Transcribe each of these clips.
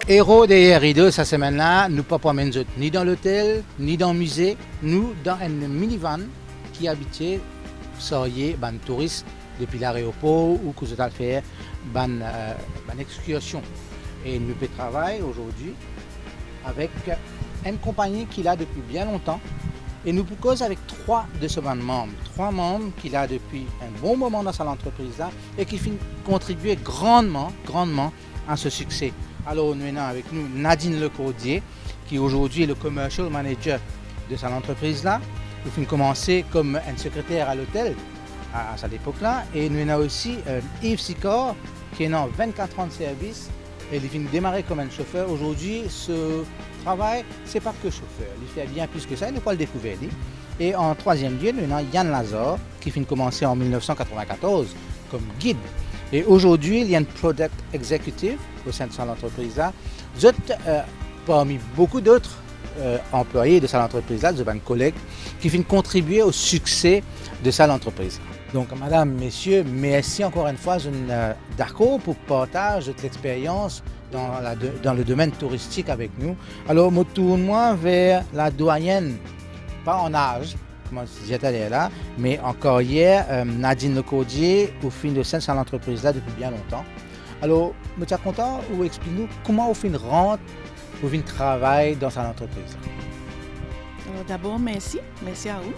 Héros des rideaux, cette semaine-là, nous pas promènent ni dans l'hôtel, ni dans le musée, nous dans une minivan qui habitait soyez ban touristes depuis l'aéroport ou que vous allez faire ban excursion. Et nous peut travailler aujourd'hui avec une compagnie qui l'a depuis bien longtemps. Et nous cause avec trois de ces membres. Trois membres qui a depuis un bon moment dans cette entreprise-là et qui contribuent grandement à ce succès. Alors nous avons avec nous Nadine Lecaudier, qui aujourd'hui est le commercial manager de cette entreprise-là. Il a commencé comme un secrétaire à l'hôtel à cette époque-là. Et nous avons aussi Yves Sicor, qui est dans 24 ans de service. Et il a démarré comme un chauffeur. Aujourd'hui, ce travail, ce n'est pas que chauffeur. Il fait bien plus que ça, il n'a pas le découvert. Et en troisième lieu, nous avons Yann Lazare, qui a commencé en 1994 comme guide. Et aujourd'hui, il y a un product executive au sein de cette entreprise-là. Parmi beaucoup d'autres employés de cette entreprise-là, de mes collègues, qui viennent contribuer au succès de cette entreprise. Donc, madame, messieurs, merci encore une fois d'accord pour partager votre expérience dans le domaine touristique avec nous. Alors, je tourne vers la doyenne, pas en âge, comme j'étais là, mais encore hier, Nadine Lecaudier, au fin de cette entreprise-là depuis bien longtemps. Alors, je suis content ou explique-nous comment vous faites rentre, vous faites travail dans cette entreprise. Alors, d'abord, merci à vous.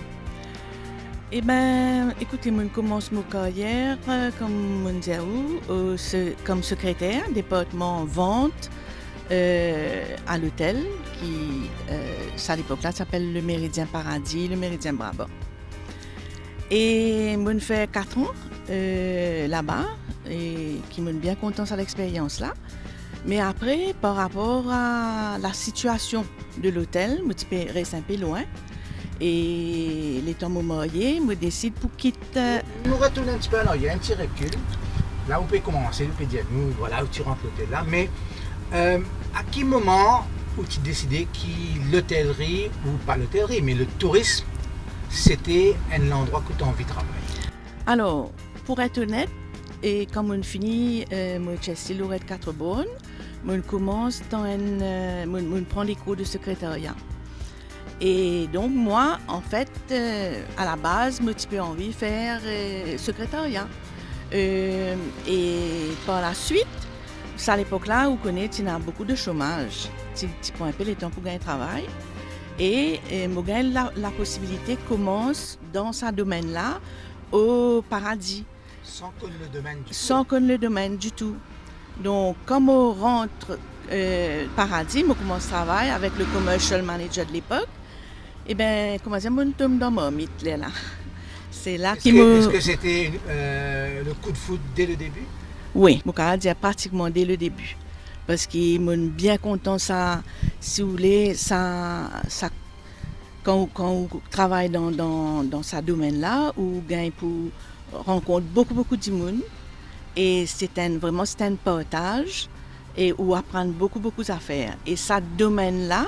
Eh bien, écoutez, je commence ma carrière, comme je disais, comme secrétaire, département vente à l'hôtel, qui, à l'époque-là, s'appelle le Méridien Paradis, le Méridien Brabant. Et je fais 4 ans là-bas, et qui me bien content de l'expérience-là. Mais après, par rapport à la situation de l'hôtel, je reste un peu loin. Et les temps mariés, je décide pour quitter. Nous retournons un petit peu en arrière, un petit recul. Là, vous pouvez commencer, vous pouvez dire nous, voilà où tu rentres l'hôtel là. Mais à quel moment où tu décidais que l'hôtellerie, ou pas l'hôtellerie, mais le tourisme, c'était un endroit que tu as envie de travailler? Alors, pour être honnête, et quand on finit, moi j'ai ici Lorette 4 bonnes, on commence dans on prend les cours de secrétariat. Et donc moi, en fait, à la base, j'ai envie de faire secrétariat. Et par la suite, c'est à l'époque-là où il y a beaucoup de chômage. Tu prends un peu le temps pour gagner travail. Et la possibilité commence dans ce domaine-là au Paradis. Sans connaître le domaine du tout. Sans connaître le domaine du tout. Donc, quand on rentre Paradis, on commence à travailler avec le commercial manager de l'époque. Eh bien, comment dire, on tombe dans mon mythe là. C'est là Est-ce que c'était le coup de foudre dès le début? Oui, je peux dire pratiquement dès le début. Parce que je suis bien content, ça, si vous voulez, quand on travaille dans ce domaine-là, où on rencontre beaucoup de monde. Et c'est un partage et où apprendre beaucoup d'affaires. Et ce domaine-là,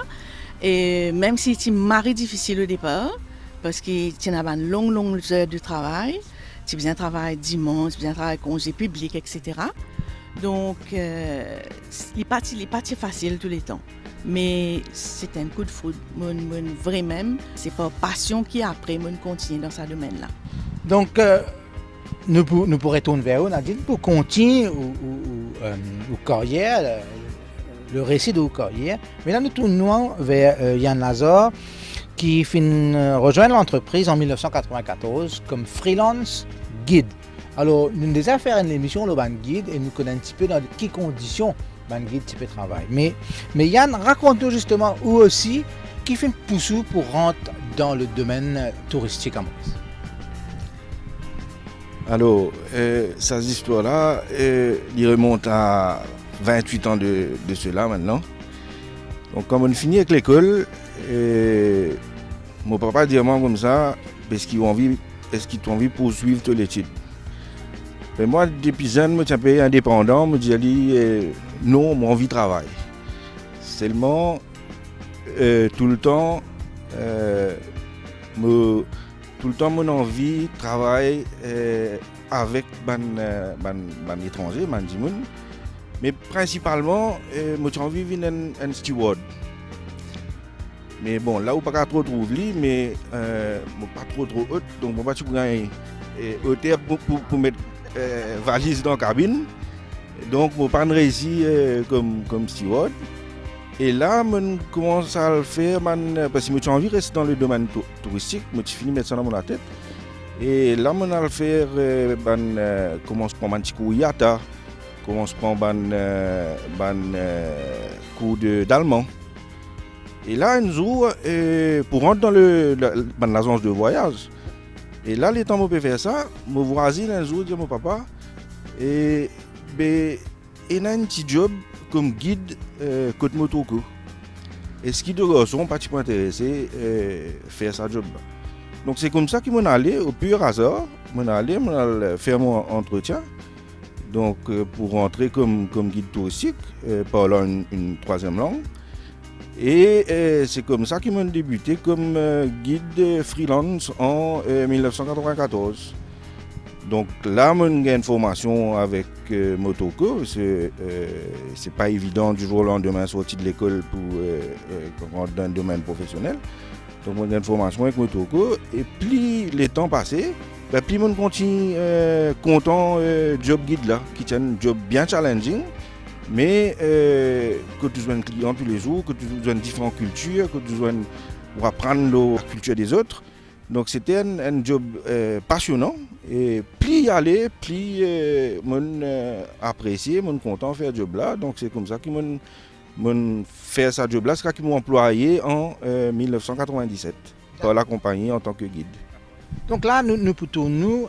et même si c'est marré difficile au départ, parce qu'il y a de longues heures de travail, tu bien travailler dimanche, tu bien travailler congé public, etc. Donc, il n'est pas facile tous les temps. Mais c'est un coup de foudre. Vraiment, c'est pas passion qui après, continue dans ce domaine-là. Donc, nous pourrions tourner vers vous, Nadine, pour continuer ou carrière, le récit de vos carrières. Mais là, nous tournons vers Yann Lazare, qui rejoint l'entreprise en 1994 comme freelance guide. Alors, nous avons déjà fait une émission le ban guide et nous connaissons un petit peu dans quelles conditions ban guide type de travail. Mais Yann, raconte-nous justement où aussi qui fait poussou pour rentrer dans le domaine touristique à Maurice. Alors, cette histoire-là, il remonte à 28 ans de cela maintenant. Donc, quand on finit avec l'école, mon papa dit à moi comme ça, est-ce qu'ils ont envie de poursuivre toute l'étude? Mais moi, depuis jeune, je suis un peu indépendant, je me dis, non, j'ai envie de travailler. Seulement, tout le temps, mon envie de travailler avec les étrangers, les gens. Mais principalement, moi j'ai envie de devenir un steward. Mais bon, là où pas trop trouver, mais pas trop haute, donc on va pas gagner hauteur pour mettre valise dans la cabine. Donc on pas réussi comme steward. Et là, je commence à le faire parce que j'ai envie de rester dans le domaine touristique, je finis de mettre ça dans ma tête. Et là, je vais le faire, commence à prendre un petit coup de yata, commence à prendre un coup d'allemand. Et là, un jour, pour rentrer dans l'agence de voyage, et là, les temps où je peux faire ça, mon voisin un jour dit à mon papa, il a un petit job comme guide côte Motoko. Et ce qui de garçon pas intéressé faire ce job là. Donc c'est comme ça qu'ils m'ont allé au pur hasard, m'ont allé faire mon entretien. Donc pour rentrer comme guide touristique parlant une troisième langue. Et c'est comme ça qu'ils m'ont débuté comme guide freelance en 1994. Donc là, j'ai une formation avec Motoko. C'est pas évident du jour au lendemain sortir de l'école pour rentrer dans un domaine professionnel. Donc j'ai une formation avec Motoko. Et plus les temps passaient, plus je continue content job guide là, qui est un job bien challenging. Mais que tu sois un client tous les jours, que tu sois différentes cultures, que tu sois pour apprendre la culture des autres. Donc c'était un job passionnant. Et plus y aller, plus je apprécié, je content de faire ce job-là. Donc c'est comme ça que je fais ce job-là, c'est ça qu'ils m'ont employé en 1997 par la compagnie en tant que guide. Donc là, nous tournons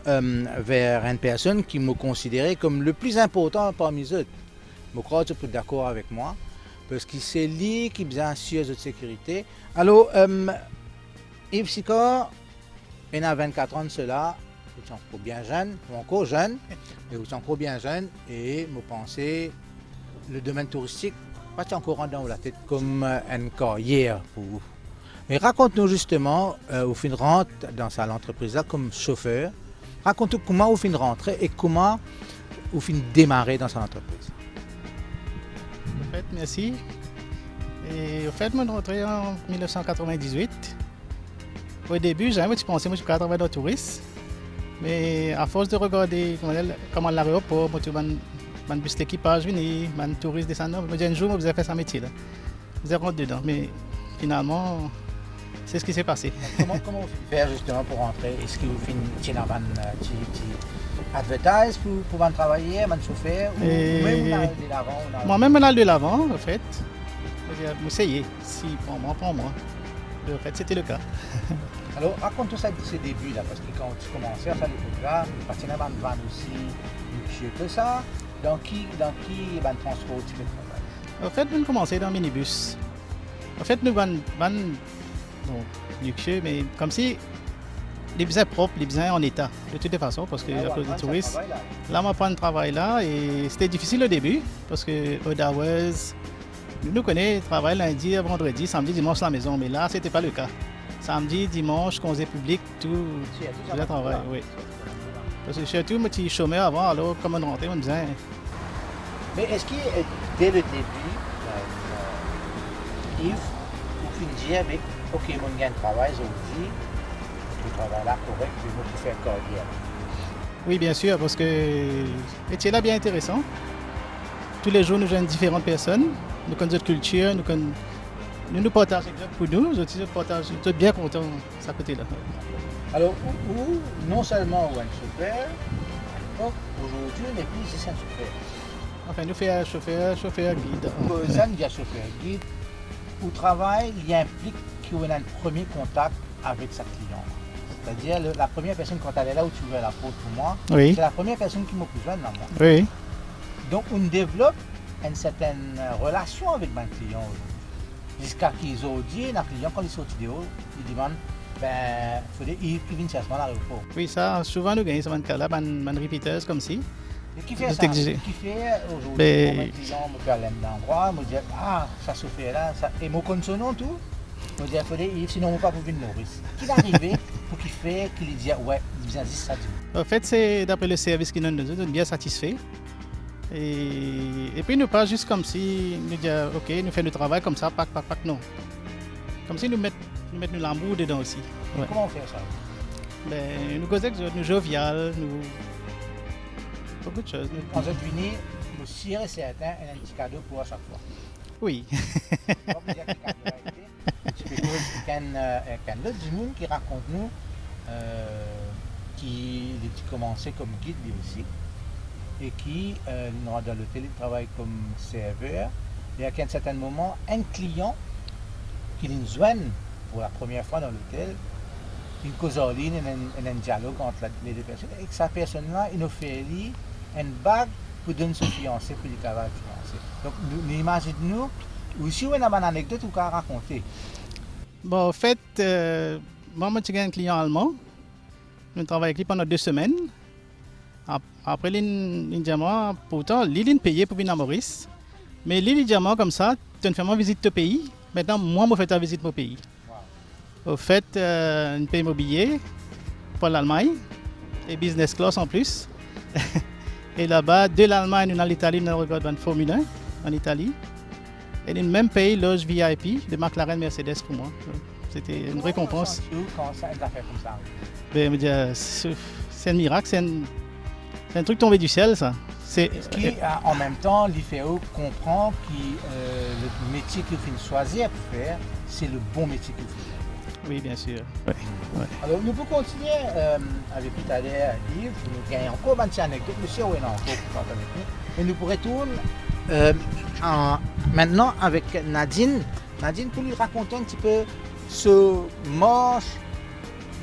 vers une personne qui me considérait comme le plus important parmi eux. Je crois que tu es d'accord avec moi, parce que c'est lui qui bien sûr de sécurité. Alors, Yves Sicor, il a 24 ans de cela, il est encore bien jeune, encore jeune, mais il est encore bien jeune, et je pensais le domaine touristique, pas encore dans la tête comme une carrière pour vous. Mais raconte-nous justement, au fin de rentre dans l'entreprise là comme chauffeur, raconte-nous comment vous fin de rentrer et comment vous fin de démarrer dans cette entreprise. En fait, merci. Et au fait, je suis rentré en 1998. Au début, j'avais pensé que je travailler dans le tourisme. Mais à force de regarder comment l'aéroport, je bus l'équipage, je touriste descendant, je me dis un jour, je vais faire ce métier. Je vais rentrer dedans. Mais finalement, c'est ce qui s'est passé. Comment vous faites justement pour rentrer? Est-ce que vous finissez dans un advertise pour travailler, un chauffeur? Ou même de l'avant? Moi-même, je de l'avant, en fait. Je essayé. Si, pour moi. En fait, c'était le cas. Alors, raconte-nous ça de ces débuts là, parce que quand tu commençais à faire les programmes, tu partais dans une van aussi, luxueux que ça. Dans qui transport tu fais le travail? En fait, nous commençons dans un minibus. En fait, nous avons luxueux, mais comme si les besoins propres, les besoins en état, de toutes les façons, parce que à cause des touristes. Là, on prend un travail là, et c'était difficile au début, parce que Odaouez, nous connaissons le travail lundi, vendredi, samedi, dimanche à la maison, mais là, ce n'était pas le cas. Samedi, dimanche, congé public, tout le travail, oui. Parce que surtout, je suis chômeur avant, alors comme on rentrait, on me disait... Mais est-ce que dès le début, Yves, vous finissez avec OK, mon gain de travail aujourd'hui, je travaille là correct, je vais faire carrière. Oui, bien sûr, parce que le métier là bien intéressant. Tous les jours, nous avons différentes personnes, nous connaissons notre culture, nous partageons pour nous, nous sommes bien contents de ce côté-là. Alors, non seulement un chauffeur, aujourd'hui, on n'est plus juste un chauffeur. Enfin, nous faisons chauffeur guide. Ça, nous disons chauffeur guide. Au travail, il implique qu'on a un premier contact avec sa cliente. C'est-à-dire, la première personne, quand elle est là où tu ouvres la porte pour moi, oui. C'est la première personne qui m'a besoin de moi. Oui. Donc, on développe une certaine relation avec mon client. Jusqu'à qu'ils ont dit, un client, quand il sort de haut, il demande il faut qu'il vienne chercher à l'aéroport. Oui, ça, souvent, nous gagnons ce cas-là, une répéteuse comme si. Et qui fait ça? Qui fait aujourd'hui, pour mes clients, me parle d'un endroit, me dit ça se fait là, ça. Et mon connaît son nom tout. Me dit sinon on ne peut pas venir Maurice. Qui est arrivé pour qu'il fait, qu'il dit ouais, il vient juste ça. En fait, c'est d'après le service qui nous donne, bien satisfait. Et puis nous pas juste comme si nous disons ok, nous faisons le travail comme ça, pac, non. Comme si nous mettons l'amour dedans aussi. Ouais. Comment on fait ça? Ben, nous causons que nous jovial, nous. Beaucoup de choses. Quand vous êtes venu, nous sûr et certain, un petit cadeau pour à chaque fois. Oui. Pas vous dire que le cadeau a été. Tu peux cause qu'un autre du monde qui raconte nous qui a commencé comme guide lui aussi et qui dans l'hôtel il travaille comme serveur et à un certain moment un client qui nous joigne pour la première fois dans l'hôtel une cause en ligne et un dialogue entre les deux personnes et que sa personne là il nous fait une bague pour donner son fiancé pour le travail fiancé. Donc nous imaginons aussi on a une anecdote ou qu'à raconter. Bon, en fait, moi j'ai un client allemand. Nous travaillons avec lui pendant 2 semaines. Après, il dit moi, pourtant, il est payé pour venir à Maurice. Mais il dit moi comme ça, tu fais moi visite ton pays. Maintenant, moi, je fais ta visite mon pays. Wow. Au fait, je paye mon billet pour l'Allemagne et business class en plus. Et là-bas, de l'Allemagne, nous allons à l'Italie, nous regardons une Formule 1 en Italie. Et le même pays, loge VIP de McLaren Mercedes pour moi. C'était une récompense. Quand ça, une affaire comme ça ben, c'est un miracle, c'est un truc tombé du ciel, ça. Est-ce qu'en même temps, l'IFEO comprend que le métier qu'il faut choisir pour faire, c'est le bon métier qu'il faut faire? Oui, bien sûr. Ouais. Ouais. Alors, nous pouvons continuer avec tout à l'heure, Yves. Nous gagnons encore une petite anecdote. Monsieur Owen encore pour avec nous. Et nous pourrons retourner maintenant avec Nadine. Nadine, pour lui raconter un petit peu ce marche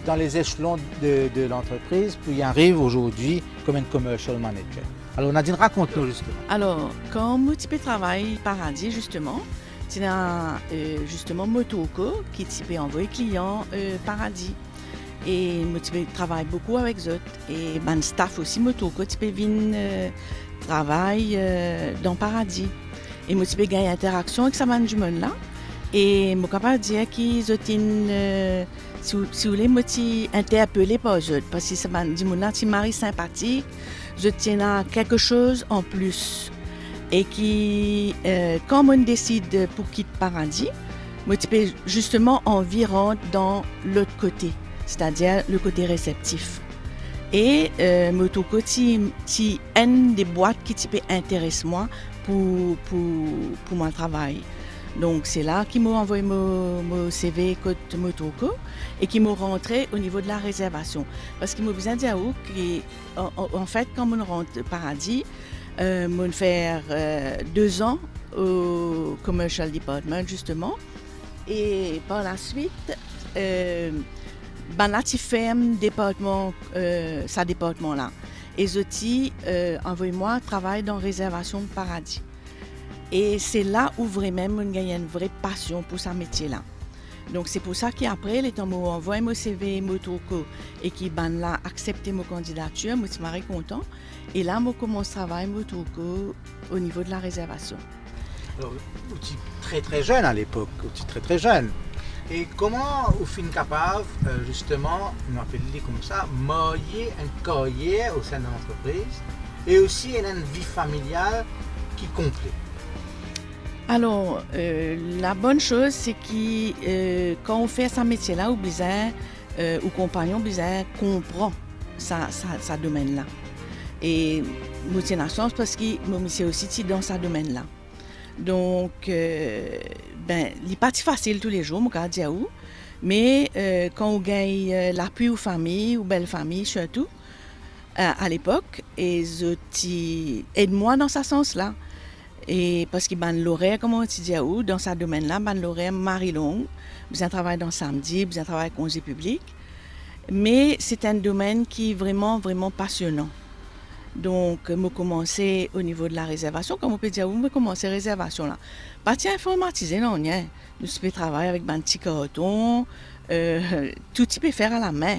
dans les échelons de l'entreprise, puis il arrive aujourd'hui comme un commercial manager. Alors Nadine, raconte-nous justement. Alors, quand je travaille Paradis, justement, c'est justement Motoko qui type envoyer client Paradis. Et je travaille beaucoup avec eux. Et mon staff aussi, Motoko, vient travaille dans Paradis. Et je gagne interaction avec ce management-là. Et je suis capable de dire qu'ils ont si vous voulez, je suis interpellée par eux. Parce que c'est mari sympathique, je tiens à quelque chose en plus. Et qui, quand on décide pour quitter Paradis, je peux justement environ dans l'autre côté, c'est-à-dire le côté réceptif. Et Motoko, c'est une des boîtes qui intéresse moi pour mon travail. Donc c'est là qu'ils m'ont envoyé mon CV côté Motoko et qu'ils m'ont rentré au niveau de la réservation. Parce qu'ils m'ont besoin de dire qu'en fait, quand on rentre Paradis, on fait 2 ans au Commercial Department justement. Et par la suite, là, tu fais un département, ce département-là. Et Zoti, envoie-moi travailler dans réservation Paradis. Et c'est là où vraiment on gagne une vraie passion pour ce métier-là. Donc c'est pour ça qu'après, les temps où on envoie mon CV Motoko et qui là accepté ma candidature, je suis très content. Et là, je commence à travailler Motoko au niveau de la réservation. Alors, vous étiez très très jeune à l'époque, vous étiez très très jeune. Et comment vous êtes capable, justement, on appelle comme ça, marier une carrière au sein de l'entreprise et aussi une vie familiale qui complète? Alors, la bonne chose, c'est que quand on fait ce métier-là, au compagnon, on comprend ce domaine-là. Et nous avons la chance parce que je suis aussi dans ce domaine-là. Donc, il n'est pas facile tous les jours, je vais dire où. Mais quand on gagne l'appui aux familles, aux belles familles surtout, à l'époque, et je aide-moi dans ce sens-là. Et parce que l'horaire, comme on dit dans ce domaine-là, l'horaire Marie-Longue, vous travaillez dans le samedi, vous travaillez congé public. Mais c'est un domaine qui est vraiment, vraiment passionnant. Donc, je commencé au niveau de la réservation. Comme on peut dire, je commencé la réservation là. Partie informatisée, non, nous pouvons travailler avec un petit carton, tout type peut faire à la main.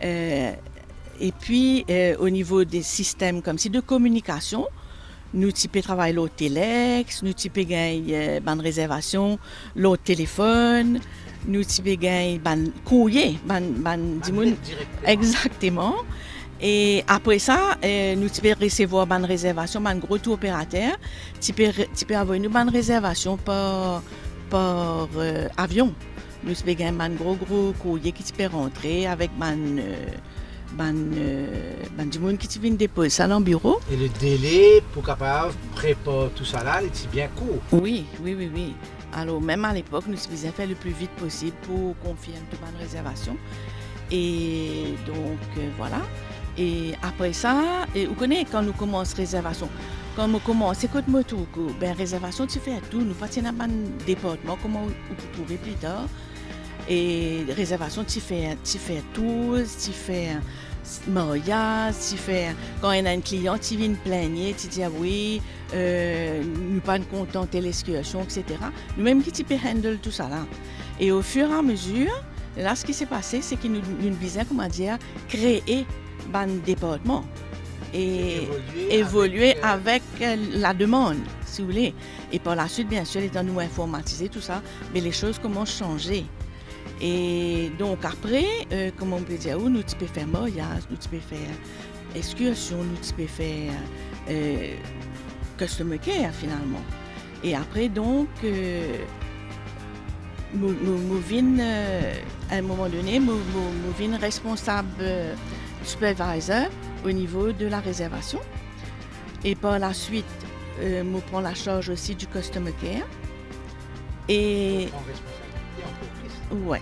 Et puis, au niveau des systèmes comme si de communication, nous pouvons travailler l'autre téléx, nous pouvons gagner une réservation, l'autre téléphone, nous pouvons gagner un courrier, exactement. Et après ça, nous pouvons recevoir une réservation, un gros tour opérateur. Tu peux avoir une réservation par avion. Nous pouvons avoir un gros courrier qui peut rentrer avec du monde qui vient déposer ça dans le bureau. Et le délai pour capable préparer tout ça là, c'est bien court. Oui. Alors, même à l'époque, nous faisions faire le plus vite possible pour confirmer toute une réservation. Et donc, voilà. Et après ça, vous connaissez quand nous commençons réservation. Quand nous commençons, quand nous réservation, tu fais tout. Nous partons dans un département, comment vous trouver plus tard. Et réservation, tu fais tout, tu fais mariage, tu fais quand il y a un client, tu viens plaigner, tu dis oui, nous ne sommes pas contents de l'excursion, etc. Nous-mêmes qui tu peux handle tout ça là. Et au fur et à mesure, là, ce qui s'est passé, c'est que nous disions, comment dire, créer un département et évoluer avec la demande, si vous voulez. Et par la suite, bien sûr, étant nous informatiser tout ça, mais les choses commencent à changer. Et donc après, comme on peut dire, nous pouvons faire mariage, nous pouvons faire excursion, nous pouvons faire customer care finalement. Et après donc, nous venons à un moment donné, nous venons responsable supervisor au niveau de la réservation. Et par la suite, nous prenons la charge aussi du customer care. Et ouais.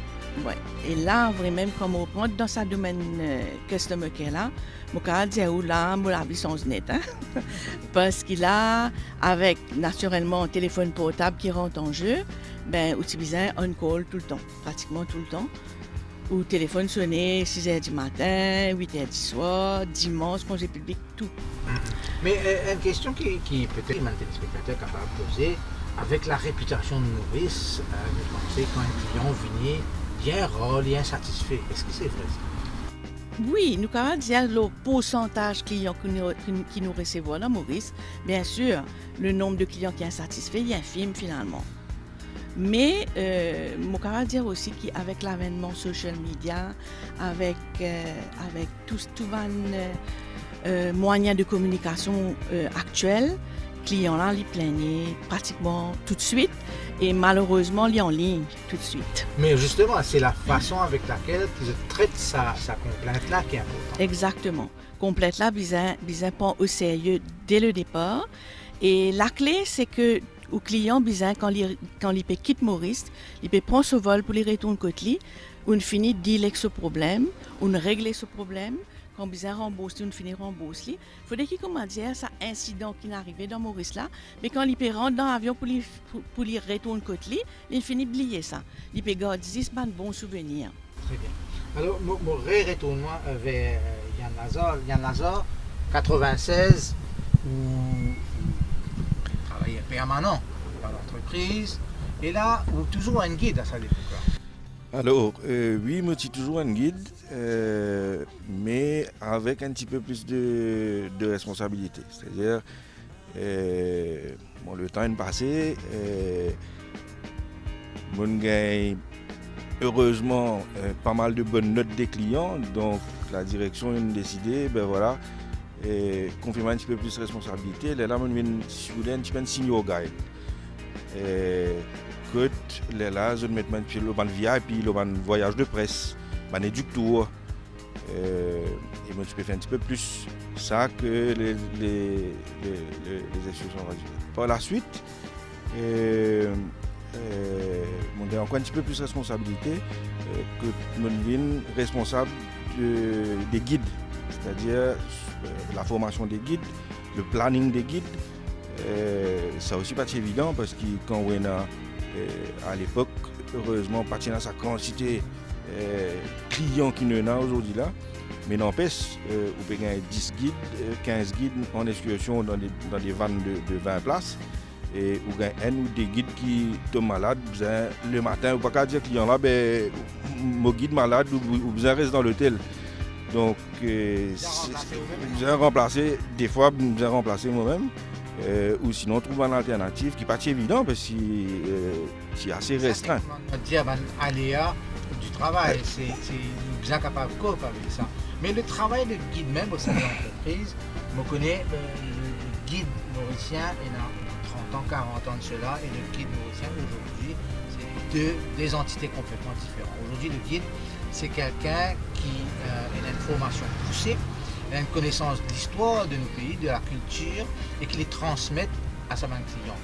Et là, vraiment, comme on rentre dans ce domaine customer care là, je peux dire que là, la vie change net. Parce qu'il a, avec naturellement un téléphone portable qui rentre en jeu, ben, utiliser un call tout le temps, pratiquement tout le temps. Ou téléphone sonné 6h du matin, 8h du soir, dimanche, congé public, tout. Mais une question qui peut-être un téléspectateur capable de poser, avec la réputation de Maurice, vous pensez quand un client vient bien rôle et insatisfait, est-ce que c'est vrai ça? Oui, nous pouvons dire le pourcentage de clients qui nous recevons dans Maurice. Bien sûr, le nombre de clients qui est insatisfait est infime finalement. Mais je peux dire aussi qu'avec l'avènement social media, avec tout moyen de communication actuel, clients-là, ils plaignent pratiquement tout de suite et malheureusement, ils sont en ligne tout de suite. Mais justement, c'est la façon avec laquelle ils traitent sa complainte-là qui est importante. Exactement. Complainte-là, ils prennent au sérieux dès le départ. Et la clé, c'est que au client, quand il quitte Maurice, il peut prendre ce vol pour les retourner côté, on finit de dealer avec ce problème, on règle ce problème. Quand on rembourse, on finit rembourser. Il faudrait qu'il commence à ça incident qui est arrivé dans Maurice là, mais quand il peut rentrer dans l'avion pour les retourner côté, il finit d'oublier ça. Il peut garder 10 bons souvenirs. Très bien. Alors, mon retournement vers Yann Lazare, 96, où travaillait permanent dans l'entreprise, et là, où toujours un guide à sa époque. Alors, oui, je suis toujours un guide, mais avec un petit peu plus de responsabilité. C'est-à-dire, le temps est passé, je gagne heureusement pas mal de bonnes notes des clients, donc la direction a décidé, confirmer un petit peu plus de responsabilité. Là, je suis un petit peu senior guide. Là, je vais mettre un VIP, le voyage de presse, un éductour. Et moi, je peux faire un petit peu plus ça que les institutions radicales. Par la suite, j'ai encore un petit peu plus de responsabilité que je deviens responsable des guides, c'est-à-dire la formation des guides, le planning des guides. Ça aussi pas évident parce que quand on a à l'époque, heureusement, pas dans sa quantité clients qui nous a aujourd'hui là, mais n'empêche, on peut gagner 10 guides, 15 guides en excursion dans des vannes de 20 places, et on gagne un ou des guides qui tombent malades, le matin, on ne peut pas dire client là, mon guide malade ou besoin reste dans l'hôtel. Donc, besoin remplacer, des fois, besoin remplacer moi-même. Ou sinon trouver une alternative qui n'est pas évident parce que c'est assez restreint. On va dire aléa du travail, c'est bien capable de cope avec ça. Mais le travail de guide même au sein de l'entreprise, je connais le guide mauricien, il a 30 ans, 40 ans de cela, et le guide mauricien aujourd'hui, c'est des entités complètement différentes. Aujourd'hui, le guide, c'est quelqu'un qui a une formation poussée, il a une connaissance de l'histoire de nos pays, de la culture, et qui les transmet à sa main client.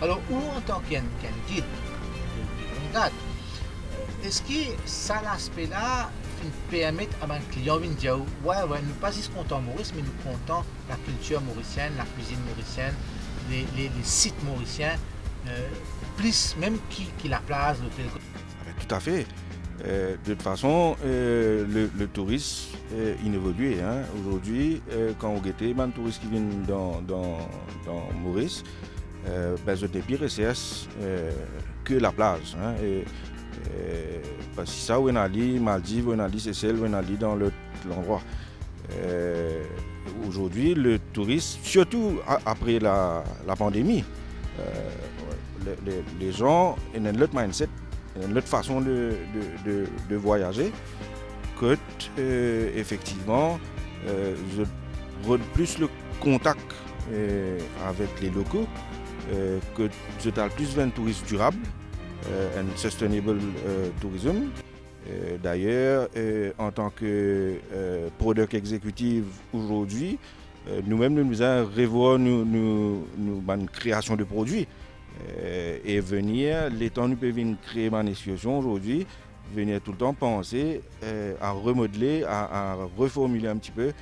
Alors, où en tant qu'un guide de longue date, est-ce que ça l'aspect-là permet à un client de dire ouais, nous pas juste comptons Maurice, mais nous comptons la culture mauricienne, la cuisine mauricienne, les sites mauriciens, plus même qui la place, l'hôtel. Tout à fait. De toute façon, le tourisme, il évolue. Hein. Aujourd'hui, quand on guette, les touristes qui viennent dans Maurice, je n'ai pire recherche que la plage. Hein. Parce que ça, on a allé Maldives, on a allé Seychelles, on a allé dans l'endroit. Aujourd'hui, le tourisme, surtout après la pandémie, les gens ont un autre mindset, une autre façon de voyager, que effectivement, je rôde plus le contact avec les locaux, que je parle plus d'un tourisme durable, un sustainable tourism. D'ailleurs, en tant que product exécutif aujourd'hui, nous-mêmes nous avons revoir une création de produits. Et venir, les temps nous peuvent venir créer une situation aujourd'hui, venir tout le temps penser à remodeler, à reformuler un petit peu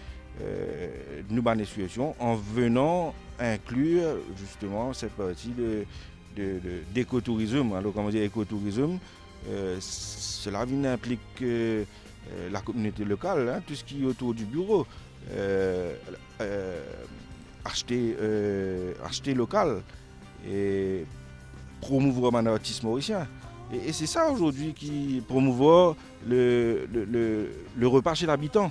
nos situations en venant inclure justement cette partie d'écotourisme. Alors, comment dire écotourisme, cela implique la communauté locale, hein, tout ce qui est autour du bureau, acheter local et promouvoir mon artiste mauricien. Et c'est ça aujourd'hui qui promouvoir le repas chez l'habitant.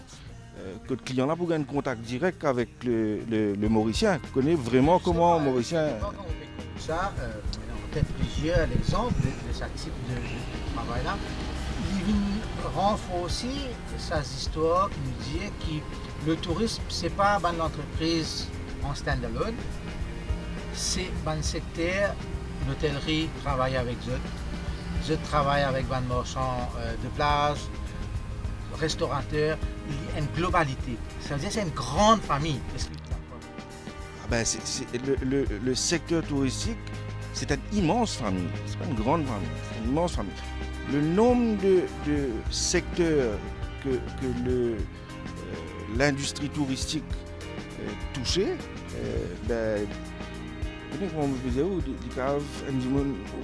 Que le client là pour gagner contact direct avec le Mauricien, connaît vraiment comment Mauricien. Ça, on a peut-être plusieurs exemples de ce type de travail-là. Il renforce ces histoires qui nous dit que le tourisme, ce n'est pas une entreprise en stand-alone, c'est un secteur, l'hôtellerie travaille avec eux, je travaille avec un marchand de plage, restaurateur, il y a une globalité. Ça veut dire que c'est une grande famille. Le secteur touristique, c'est une immense famille. C'est pas une grande famille, c'est une immense famille. Le nombre de secteurs que l'industrie touristique touchait, on me disait, on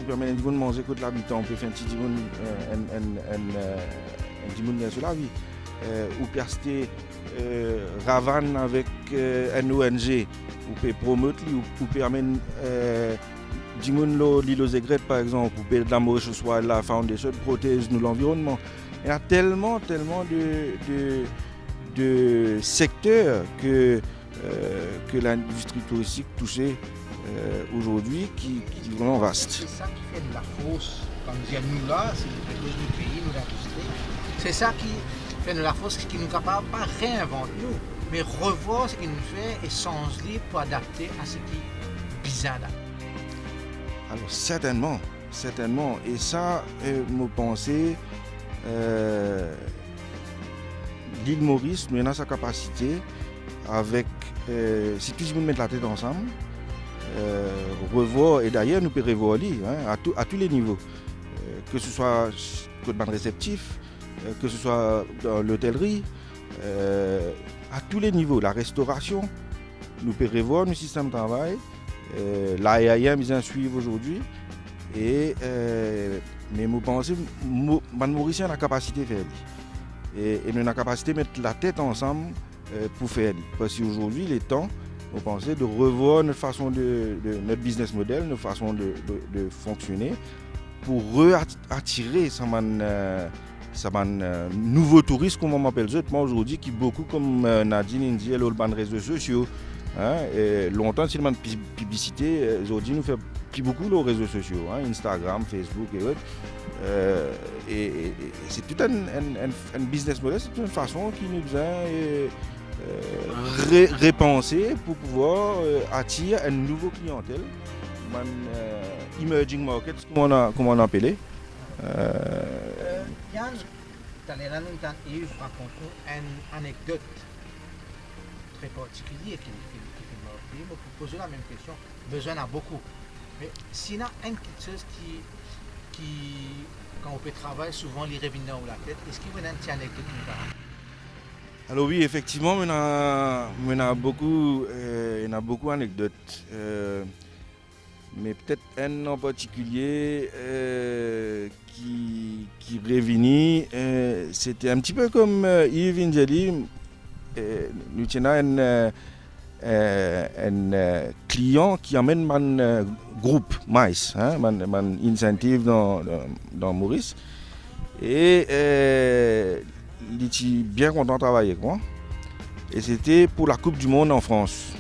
permet de manger que de l'habitant, on peut faire un petit monde sur la vie. Ou peut acheter Ravan avec une ONG, ou peut promouvoir, ou peut amener du monde l'île aux aigrettes par exemple, ou peut de la Mauritius Wildlife Foundation protège l'environnement. Il y a tellement de secteurs que l'industrie touristique touchait aujourd'hui qui est vraiment vaste. C'est ça qui fait de la force, comme nous là, c'est le pays, nous l'industrie. C'est ça qui fait de la force, qui nous est capable de pas réinventer nous, mais revoir ce qu'il nous fait et changer pour adapter à ce qui est bizarre là. Alors certainement. Et ça, me pensais, l'île Maurice, nous avons sa capacité avec, si tout le monde met la tête ensemble, revoir, et d'ailleurs nous pouvons revoir à tous les niveaux, que ce soit code ban réceptif, que ce soit dans l'hôtellerie, à tous les niveaux, la restauration, nous pouvons revoir nos systèmes de travail, l'AIAM ils suivent aujourd'hui, mais nous pensons que Mauricien a la capacité de faire et nous avons la capacité de mettre la tête ensemble pour faire. Parce qu'aujourd'hui, il est temps, nous pensons, de revoir notre façon notre business model, notre façon de fonctionner pour attirer ça nouveau touriste, comme on m'appelle moi aujourd'hui, qui beaucoup comme Nadine dit, les réseaux sociaux, Hein, et longtemps, c'est une publicité. Aujourd'hui, nous faisons plus beaucoup les réseaux sociaux, hein, Instagram, Facebook et autres. Et c'est tout un business model, c'est une façon qui nous a repenser pour pouvoir attirer une nouvelle clientèle, un emerging market, comme on a appelé. Yann, tu allais là, nous Yves raconte-nous une anecdote très particulière qui fait marquer. Pour poser la même question, besoin en a beaucoup. Mais s'il y a une petite chose qui quand on peut travailler, souvent les revient dans la tête, est-ce qu'il y a une petite anecdote nous parle? Alors oui, effectivement, il y a beaucoup d'anecdotes. Mais peut-être un en particulier qui revenait, c'était un petit peu comme Yves Indjali. Nous avons un client qui amène un groupe MICE, un incentive dans Maurice. Et il était bien content de travailler avec moi. Et c'était pour la Coupe du Monde en France.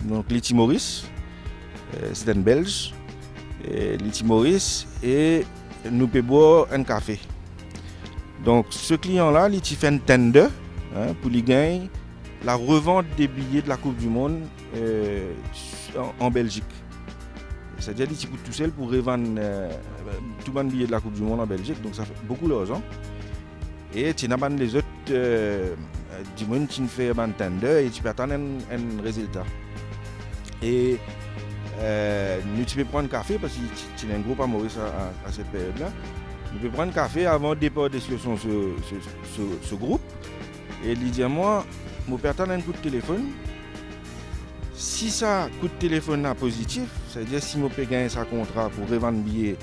Donc Liti Maurice, c'est un Belge. Liti Maurice, et nous pouvons boire un café. Donc ce client-là, il fait un tender pour lui gagner la revente des billets de la Coupe du Monde en Belgique. C'est-à-dire qu'il coûte tout seul pour revendre tout le billet de la Coupe du Monde en Belgique. Donc ça fait beaucoup d'argent. Et tu as les autres du monde qui fait un tender et tu peux attendre un résultat. Et nous tu peux prendre un café parce que tu as un groupe à Maurice à cette période-là. Tu peux prendre un café avant le départ de discussion ce groupe. Et il dit à moi, je peux attendre un coup de téléphone. Si ça coup de téléphone est positif, c'est-à-dire si je peux gagner un contrat pour revendre billet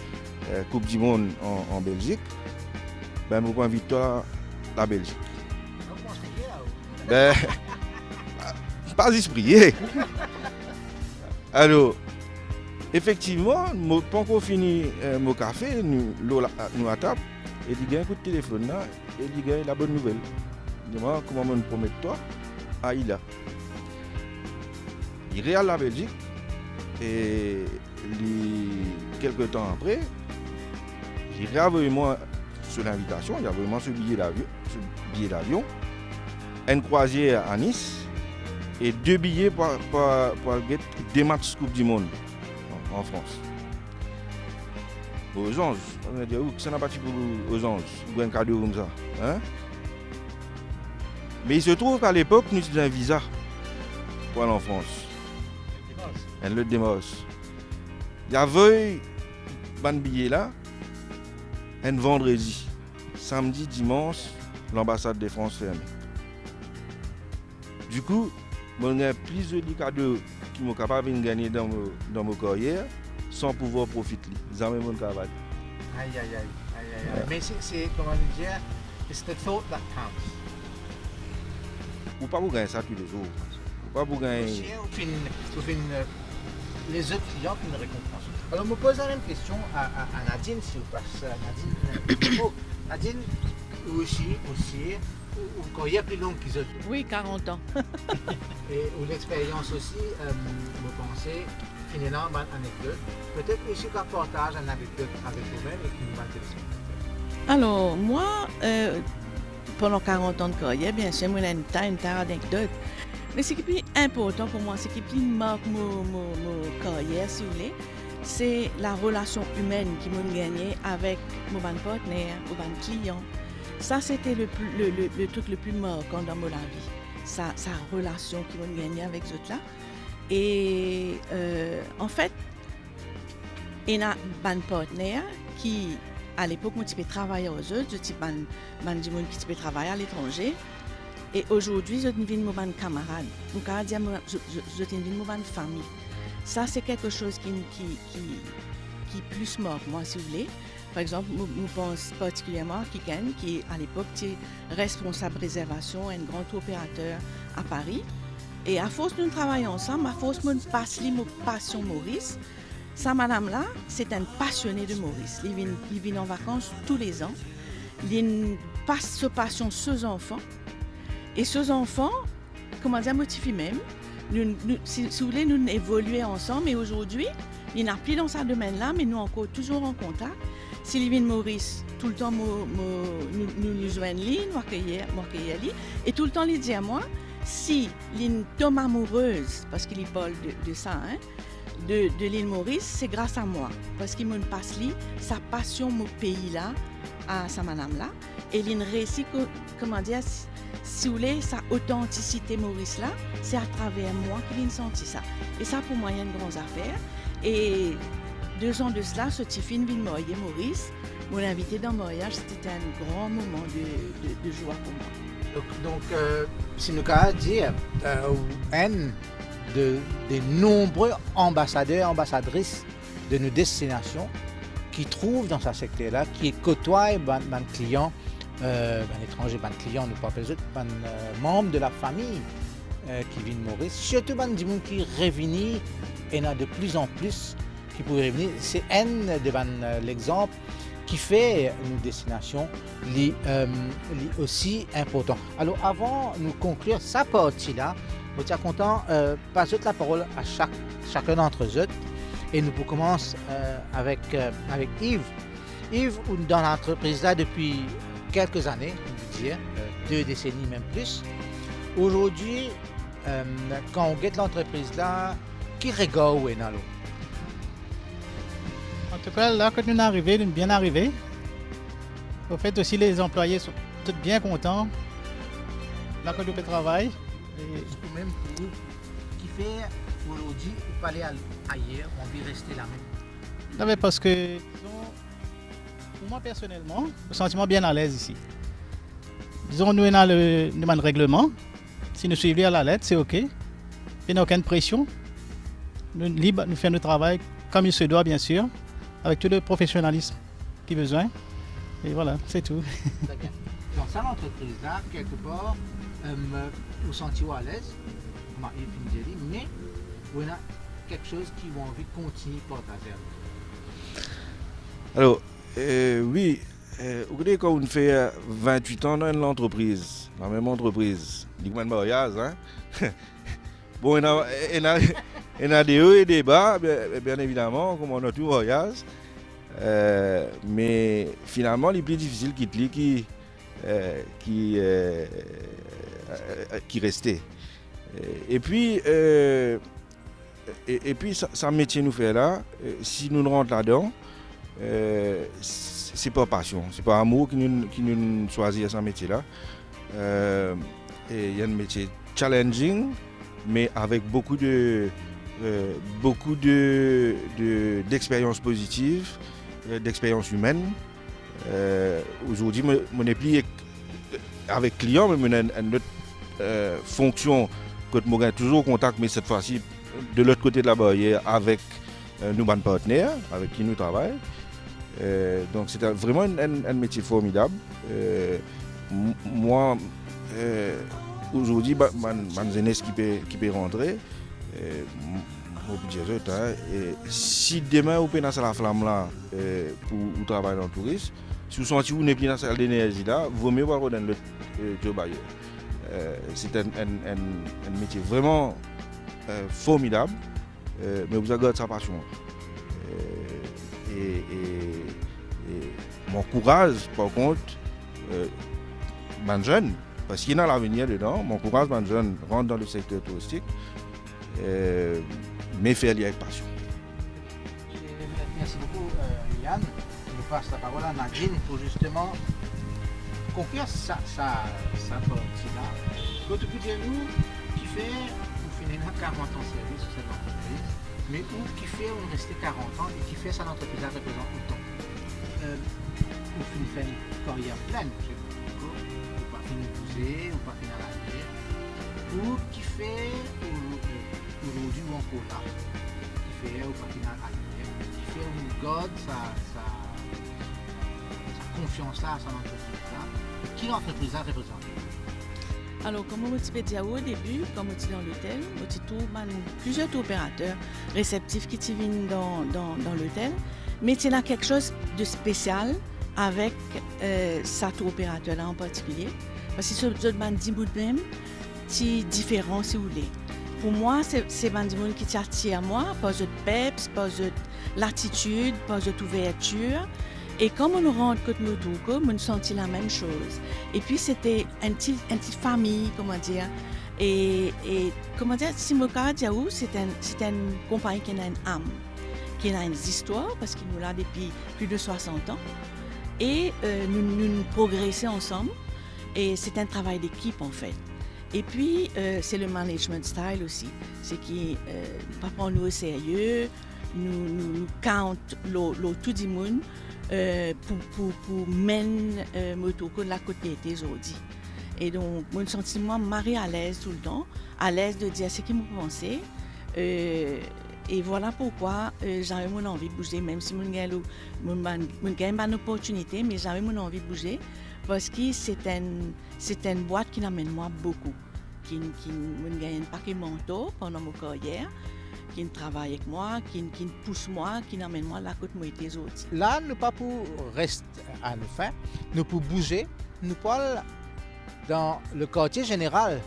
Coupe du Monde en Belgique, ben je peux inviter la Belgique. Ben, pas esprit. Alors, effectivement, je pas encore fini mon café, nous à table, et il y a un coup de téléphone là, et il y a la bonne nouvelle. Il dit, comment me promet toi à Ila. Il réalise la Belgique, et quelques temps après, il a envoyé moi sur l'invitation, il a vraiment ce billet d'avion, une croisière à Nice et 2 billets pour des matchs Coupe du Monde en France. Aux Anges, on a dit, ça n'a pas été pour aux Anges, ou un cadeau comme ça. Hein? Mais il se trouve qu'à l'époque, nous avons un visa pour aller en France. Un le démos. Il y avait un billet là, un vendredi, samedi, dimanche, l'ambassade de France fermée. Du coup, j'ai plusieurs cadeaux qui m'ont capable de gagner dans mon carrière sans pouvoir profiter. Jamais mon travail. Aïe. Mais c'est comment dire, it's the thought that counts. Ou pas pour gagner ça tous les jours. Ou pas pour gagner. Les autres clients qui nous récompensent. Alors, je me pose la même question à Nadine, si vous passez à Nadine. Nadine, aussi, quand il y a plus long qu'ils autres. Oui, 40 ans. Et où l'expérience aussi, vous pensez, finalement, une anecdote. Peut-être aussi qu'on partage une anecdote avec vous-même et qui nous intéresse. Alors, moi, pendant 40 ans de carrière, bien sûr, moi, j'ai une tas d'anecdotes. Mais ce qui est plus important pour moi, ce qui est plus marque ma carrière, si vous voulez, c'est la relation humaine qui m'a gagné avec mon partenaire, mon client. Ça, c'était le truc le plus marquant dans ma vie. Sa relation qui m'a gagné avec eux là. Et en fait, il y a un partenaire qui, à l'époque, moi, je travaillais aux autres, je suis qui peut travailler à l'étranger. Et aujourd'hui, je suis une camarade. Je suis une famille. Ça, c'est quelque chose qui plus marque moi, si vous voulez. Par exemple, je pense particulièrement à Kiken, qui à l'époque était responsable réservation, un grand opérateur à Paris. Et à force de nous travailler ensemble, à force de nous passer ma passion Maurice, sa madame-là, c'est un passionné de Maurice. Il vient en vacances tous les ans. Il passe sa passion sur ses enfants. Et ces enfants, comment dire, motivent même, si vous voulez, nous évoluons ensemble. Et aujourd'hui, il n'y a plus dans ce domaine-là, mais nous encore toujours en contact. Sylvie Maurice, tout le temps, nous joignons, nous accueillons. Et tout le temps, il dit à moi, si l'île tombe amoureuse, parce qu'il parle de ça, hein, de l'île Maurice, c'est grâce à moi. Parce qu'il me passe sa passion, mon pays-là, à sa madame-là. Et l'île réussit, comment dire, si vous voulez, sa authenticité Maurice-là, c'est à travers moi qu'il a senti ça. Et ça, pour moi, il y a une grande affaire. Et 2 ans de cela, ce Tiffin vient marier Maurice. Mon invité dans le mariage, c'était un grand moment de joie pour moi. Donc, si nous avons dit, des nombreux ambassadeurs, ambassadrices de nos destinations qui trouvent dans ce secteur-là, qui côtoient les clients, étrangers, les clients, nous pas les autres, membres de la famille qui viennent Maurice, surtout des gens qui reviennent, et il y en a de plus en plus qui pourraient revenir. C'est un de l'exemple qui fait une destination aussi important. Alors avant de conclure cette partie-là, je suis content de passer la parole à chacun d'entre eux. Et nous commençons avec Yves. Yves, dans l'entreprise-là depuis quelques années, on peut dire, 2 décennies même plus. Aujourd'hui, quand on guette l'entreprise-là, qui regarde où est dans l'eau? En tout cas, là, quand nous sommes arrivés, nous sommes bien arrivés. Au fait aussi, les employés sont tous bien contents. Là, quand nous faisons le travail. Et même pour vous, qui fait aujourd'hui, vous pas aller ailleurs, on veut rester là même. Non, mais parce que, disons, pour moi personnellement, je me sens bien à l'aise ici. Disons, nous avons le règlement. Si nous suivons à la lettre, c'est OK. Il n'y a aucune pression. Nous sommes libres, nous faisons notre travail comme il se doit, bien sûr, avec tout le professionnalisme qu'il y a besoin. Et voilà, c'est tout. Dans cette entreprise-là, quelque part, vous sentez à l'aise, mais vous avez quelque chose qui vous envie de continuer à partager. Alors, oui, vous voyez, quand on fait 28 ans dans l'entreprise, dans la même entreprise, Ligman Mariage, hein? Bon, il y a des hauts et des bas, bien évidemment, comme on a tout voyage. Mais finalement, les plus difficiles qui restaient. Et puis ça métier nous fait là, si nous rentrons là-dedans, c'est pas passion, c'est pas amour qui nous choisit ce métier-là. Il y a un métier challenging, mais avec beaucoup d'expériences positives, d'expériences humaines. Aujourd'hui, je n'ai plus avec clients, mais je une autre fonction que je suis toujours en contact, mais cette fois-ci de l'autre côté de la barrière avec nos partenaires avec qui nous travaillons. Donc c'est vraiment un métier formidable. Moi, aujourd'hui, ma jeunesse qui peut rentrer, si demain vous prenez la flamme là pour travailler dans le tourisme, si vous sentez que vous n'êtes plus dans cette énergie là, vaut mieux voir dans le job ailleurs. C'est un métier vraiment formidable, mais vous avez sa passion. Et mon courage, par contre, les jeunes, parce qu'il y a l'avenir dedans, mon courage, les jeunes rentrent dans le secteur touristique, mais faire avec passion. Merci beaucoup, Yann. Je passe la parole à Nadine pour justement conclure ça partie-là. Quand tu peux dire nous, qui fait, vous finissez 40 ans de service sur cette entreprise, mais qui fait, on reste 40 ans et qui fait cette entreprise-là représente autant. Vous finissez une carrière pleine, ou pas finir pousser, ou pas finir la vie, ou qui fait aujourd'hui ou encore là, qui fait ou pas finir la vie, qui fait une garde sa confiance-là à son entreprise-là, qui l'entreprise-là représente. Alors, comme on peut dire au début, comme on dit dans l'hôtel, on trouve plusieurs opérateurs réceptifs qui viennent dans l'hôtel, mais il y a quelque chose de spécial avec cet opérateur-là en particulier. Parce que ce autres dit même, c'est différent si vous voulez. pour moi, c'est ben du monde qui t'attire moi, pas de peps, pas de l'attitude, pas de ouverture. Et quand on rentre côté Motuko, on sentit la même chose. Et puis c'était une petite famille, comment dire. Et comment dire, Simoka Diaou, c'est une compagnie qui a une âme, qui a une histoire, parce qu'il nous l'a depuis plus de 60 ans. Et nous progressons ensemble. Et c'est un travail d'équipe en fait. Et puis, c'est le management style aussi. C'est qui pas prendre nous au sérieux, nous count tout le monde pour mener Motuko de la côté aujourd'hui. Et donc, mon sentiment m'arrive à l'aise tout le temps, à l'aise de dire ce qui me pensait. Et voilà pourquoi j'avais mon envie de bouger, même si je gagne une opportunité, mais j'avais mon envie de bouger parce que c'est une boîte qui m'amène moi beaucoup, qui me gagne un paquet de mentors pendant ma carrière, qui travaille avec moi, qui pousse moi, qui m'amène moi la côte moitié autres. Là, nous pas pour rester à nous faire, nous pour bouger, nous parlons dans le quartier général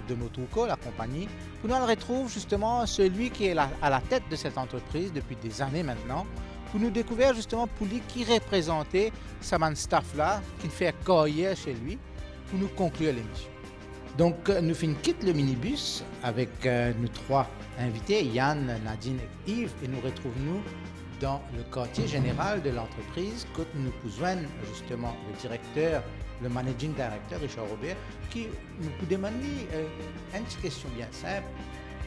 de Motuko, la compagnie, où nous retrouvons justement celui qui est à la tête de cette entreprise depuis des années maintenant, pour nous découvrir justement pour lui qui représentait ce staff-là, qui fait carrière chez lui, pour nous conclure l'émission. Donc, nous quittons le minibus avec nos trois invités, Yann, Nadine et Yves, et nous retrouvons dans le quartier général de l'entreprise, que nous pouvons justement le directeur, le managing director, Richard Robert, qui nous peut demander une petite question bien simple.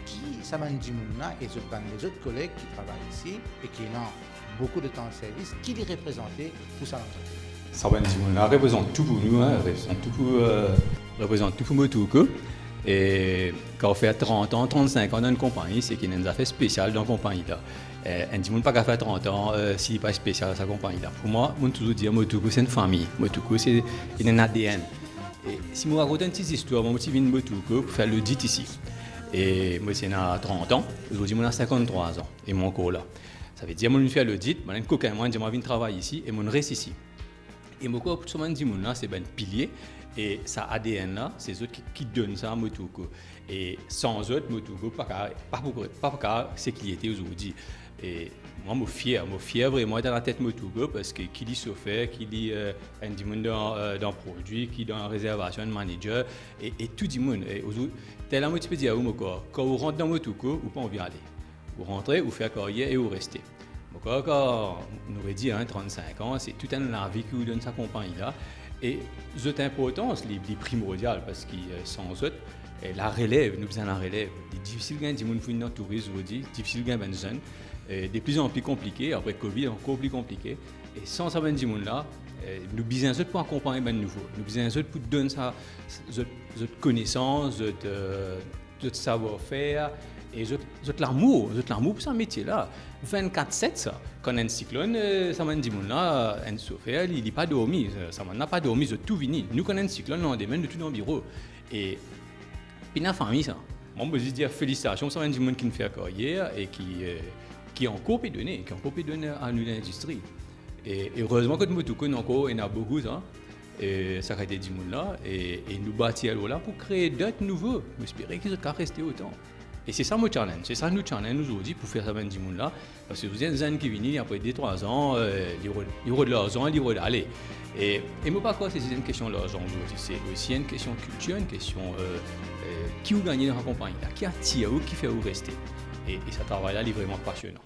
Qui Samandi Mouna et les autres collègues qui travaillent ici et qui ont beaucoup de temps de service, qui les représentent pour ça l'entreprise? Samandi Mouna représente tout pour nous, représente tout pour Motuko. Et quand on fait 30 ans, 35 ans dans une compagnie, c'est qu'il y a une affaire spéciale dans la compagnie. On ne dit pas faire 30 ans s'il n'est pas spécial dans sa compagnie. Pour moi, je toujours dire que Motuko, c'est une famille. Motuko, c'est un ADN. Et si je raconte une petite histoire, je suis venu à Motuko pour faire l'audit ici. Et moi, j'ai 30 ans, aujourd'hui, j'ai 53 ans, et mon corps là. Ça veut dire que je fais l'audit, je suis coquin, je viens travailler ici, et je reste ici. Et mon corps, pour ce c'est un pilier. Et ça ADN là, c'est eux qui donnent ça à Motuko. Et sans eux, Motuko pas ce qu'il était aujourd'hui. Et moi, je suis fier vraiment dans la tête de Motuko parce que qui dit chauffeur, qui dit un monde dans le produit, qui dans la réservation de manager, et tout le monde. Tel un petit peu dire quand vous rentrez dans Motuko, vous pas envie d'aller. Vous rentrez, vous faites carrière et vous restez. Quand on aurait dit 35 ans, c'est toute la vie qui vous donne sa compagnie là. Et cette importance, les primordiales, parce que sans eux, la relève, nous besoin de la relève. C'est difficile de gagner des gens dans le tourisme aujourd'hui, difficile de gagner des jeunes, de plus en plus compliqué, après Covid, encore plus compliqué. Et sans ça, des gens là, nous besoin de pour accompagner les nouveaux. Nous besoin de pour donner cette connaissance, notre savoir-faire. Et l'amour pour ce métier-là. 24/7, ça. Quand un cyclone, ça m'a dit, là, un chauffeur, il n'a pas dormi. Ça n'a pas dormi, c'est tout fini. Nous, quand un cyclone, on démène de tout dans le bureau. Et puis, la famille, ça. Moi, je veux dire félicitations, ça m'a dit, qui nous fait carrière et qui ont encore donné, à nous l'industrie. Et heureusement que nous, encore, il y en a beaucoup, ça. Et ça a été dit, là. Et nous bâtir là pour créer d'autres nouveaux. J'espère qu'ils vont rester autant. Et c'est ça mon challenge, c'est ça notre challenge aujourd'hui pour faire ça avec du monde là. Parce que vous avez des jeunes qui viennent après 2-3 ans, ils ont de l'argent, ils vont aller. Et moi pas quoi, c'est une question de l'argent aujourd'hui, c'est aussi une question de culture, une question qui vous gagnez dans la compagnie, qui attire, qui fait vous rester. Et ça travail là, il est vraiment passionnant.